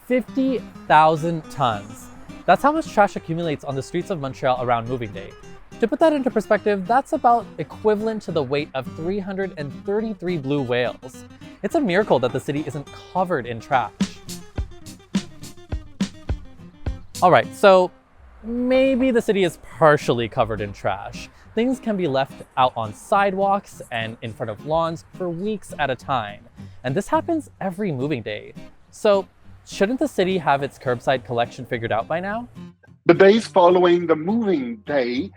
50,000 tons. That's how much trash accumulates on the streets of Montreal around moving day. To put that into perspective, that's about equivalent to the weight of 333 blue whales. It's a miracle that the city isn't covered in trash. Alright, so maybe the city is partially covered in trash. Things can be left out on sidewalks and in front of lawns for weeks at a time. And this happens every moving day. So shouldn't the city have its curbside collection figured out by now? The days following the moving day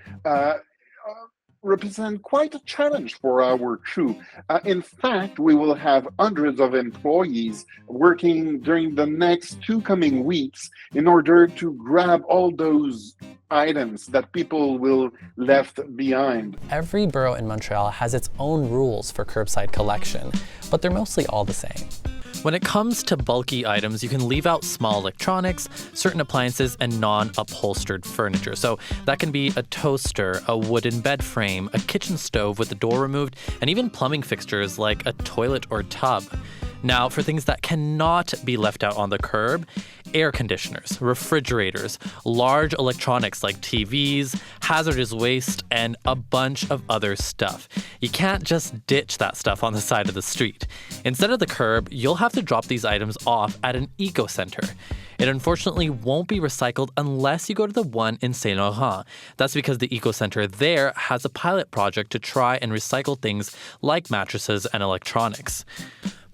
represent quite a challenge for our crew. In fact, we will have hundreds of employees working during the next 2 coming weeks in order to grab all those items that people will left behind. Every borough in Montreal has its own rules for curbside collection, but they're mostly all the same. When it comes to bulky items, you can leave out small electronics, certain appliances, and non-upholstered furniture. So that can be a toaster, a wooden bed frame, a kitchen stove with the door removed, and even plumbing fixtures like a toilet or tub. Now, for things that cannot be left out on the curb, air conditioners, refrigerators, large electronics like TVs, hazardous waste, and a bunch of other stuff. You can't just ditch that stuff on the side of the street. Instead of the curb, you'll have to drop these items off at an eco-center. It unfortunately won't be recycled unless you go to the one in Saint Laurent. That's because the eco-center there has a pilot project to try and recycle things like mattresses and electronics.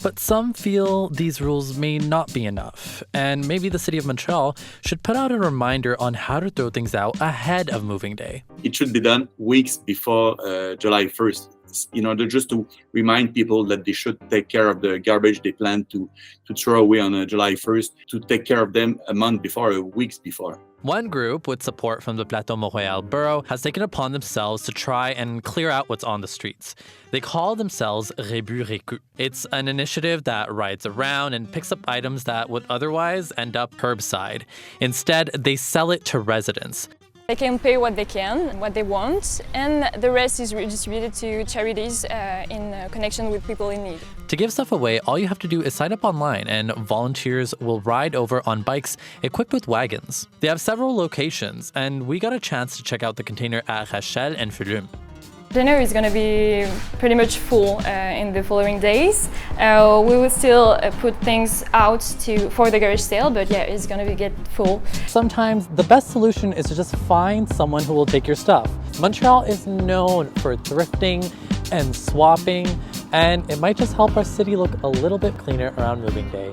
But some feel these rules may not be enough, and maybe the City of Montreal should put out a reminder on how to throw things out ahead of moving day. It should be done weeks before July 1st, in order just to remind people that they should take care of the garbage they plan to throw away on July 1st, to take care of them a month before or weeks before. One group, with support from the Plateau Montréal Borough, has taken upon themselves to try and clear out what's on the streets. They call themselves Rebus Récu. It's an initiative that rides around and picks up items that would otherwise end up curbside. Instead, they sell it to residents. They can pay what they can, what they want, and the rest is redistributed to charities in connection with people in need. To give stuff away, all you have to do is sign up online, and volunteers will ride over on bikes equipped with wagons. They have several locations, and we got a chance to check out the container at Rachel and Fulum. The container is going to be pretty much full in the following days. We will still put things out for the garage sale, but yeah, it's going to get full. Sometimes the best solution is to just find someone who will take your stuff. Montreal is known for thrifting and swapping, and it might just help our city look a little bit cleaner around moving day.